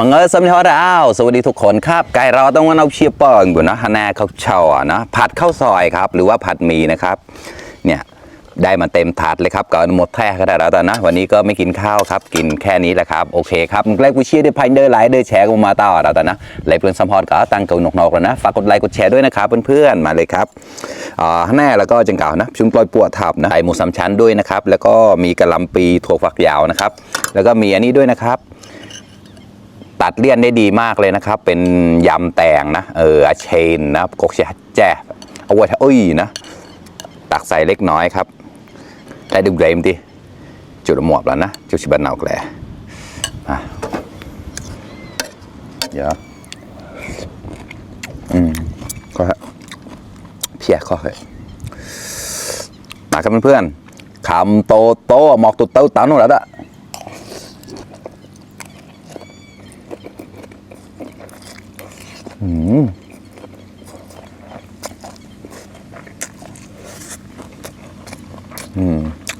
มังเอิญสำเร็จแล้วสวัสดีทุกคนครับไก่เราต้องมาเอาเชียร์เปิงก่อนนะฮะแน่ข้าวเช่านะผัดข้าวซอยครับหรือว่าผัดหมี่นะครับเนี่ยได้มาเต็มถาดเลยครับก็หมดแท้ก็ได้แล้วแต่นะวันนี้ก็ไม่กินข้าวครับกินแค่นี้แหละครับโอเคครับแรกวิเชียร์ได้พันเดอร์ไลค์เดอร์แชร์กันมาต่อแล้วแต่นะไลค์เพื่อนสัมพอร์ตก็ตั้งเกาหนกๆแล้วนะฝากกดไลค์กดแชร์ด้วยนะครับเพื่อนๆมาเลยครับแน่แล้วก็จังเก่านะชุนปลอยปวดทับนะใส่หมูสามชั้นด้วยนะครับแล้วก็มีกระลำปีถั่วฝักยาวนะครับแล้วก็มีอันนี้ด้วยนะครับตัดเลี่ยนได้ดีมากเลยนะครับเป็นยำแตงนะอาเชนนะกกแจ่เอาไว้ถ้านะตักใส่เล็กน้อยครับได้ดูเกรมดิจุดหมวบแล้วนะจุดชิบันเอาแกลเดี๋ยวก็เพี้ยก็เลยมาครับเพื่อนๆคำโตโตหมอกตุดเต้าตาโน่นแล้วอะ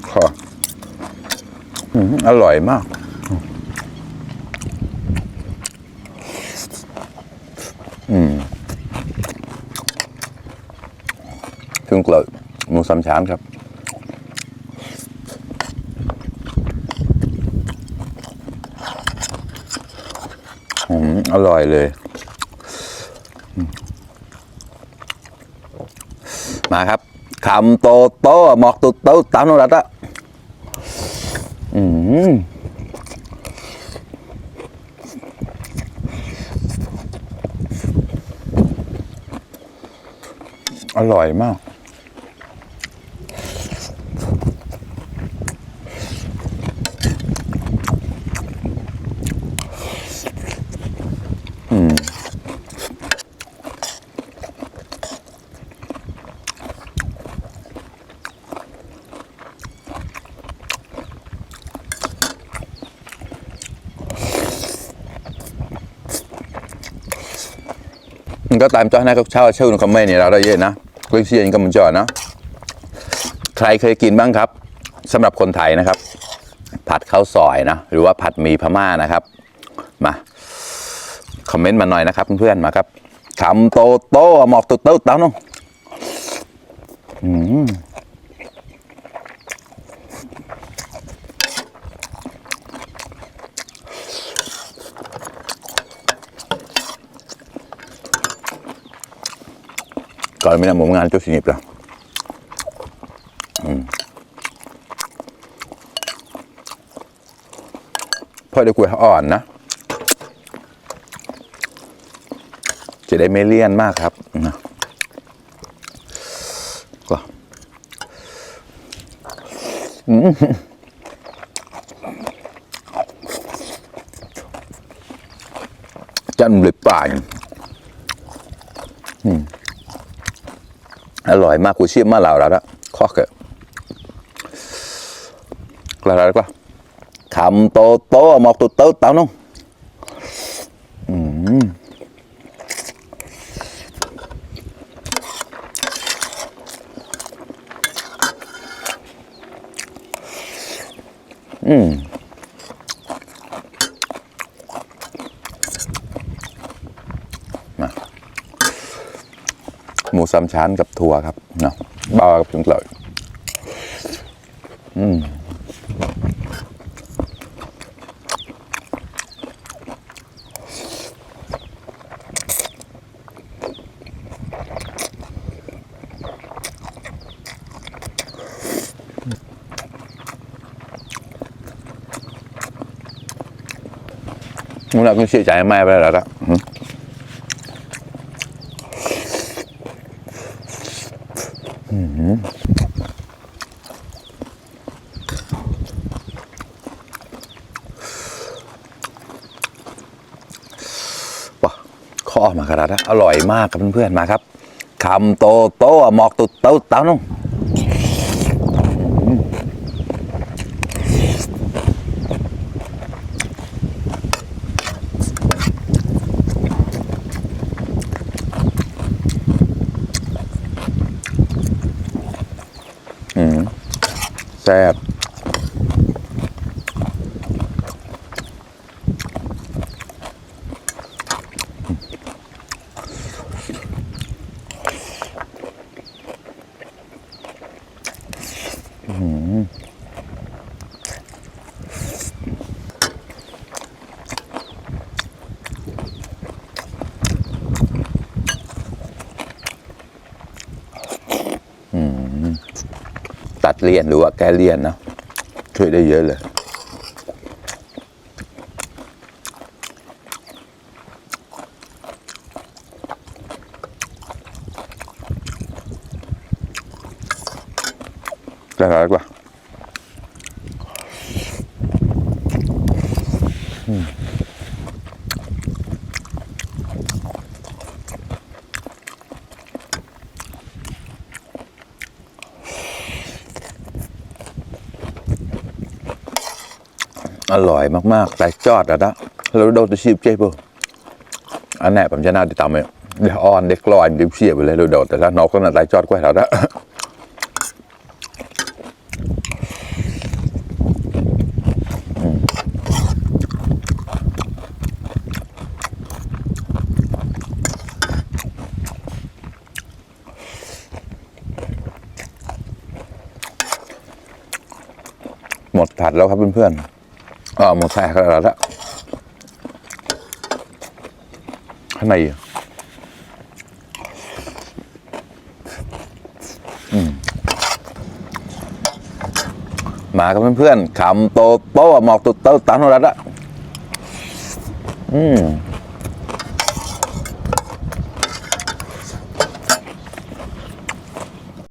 ค่ะอร่อยมากถึงเกลือหมูสามชั้นครับอร่อยเลยมาครับคำโตโตหมอกตุดโตตามโนรัตอะอร่อยมากก็ตามจอให้เขาเช่าชื่อคอมเมนต์เนี่ยเราได้เยอะนะกลิ้งเชียนก็มันจอนะใครเคยกินบ้างครับสำหรับคนไทยนะครับผัดข้าวซอยนะหรือว่าผัดหมี่พม่านะครับมาคอมเมนต์มาหน่อยนะครับเพื่อนๆมาครับคำโตโตหมอกตุดเต้าเต้าน้องก่อนมีน้ำหมูงานจุดสิบแล้วพอได้กุยอ่อนนะจะได้ไม่เลี่ยนมากครับนะก็จันเลยป่านอร่อยมากกูชิมมาเหล่าแล้วนะข้อเกิดอะไรก็คำโตโตหมอกตุดเต้าเต้าน้องหมูสามชั้นกับถั่วครับเนาะบ้ากับถึงเลยมึงเราก็เชื่อใจแม่ไปแล้วละว้าข้อมาขนาดนั้นอร่อยมากครับเพื่อนๆมาครับคำโตโตหมอกตุดเต้าเต้าน้องแซ่บ ม เลี่ยนหรือว่าแก้เลี่ยนนะช่วยได้เยอะเลยจะอร่อยกว่าอร่อยมากๆแต่จอดอะนะเราโดนตัวชีพเจ๊ป่ะอันไหนผมจะน่าติดตามเลยเดี๋ยวอ่อนเด็กลอยเดี๋ยวเสียไปเลยเราโดดแต่ถ้านกก็น่าตายจอดกว่าเราละหมดผัดแล้วครับเพื่อนๆหมดแท้แล้วละข้างในมากับเพื่อนๆคำโตโต้หมอกตุดเต้าตันหมดแล้วละ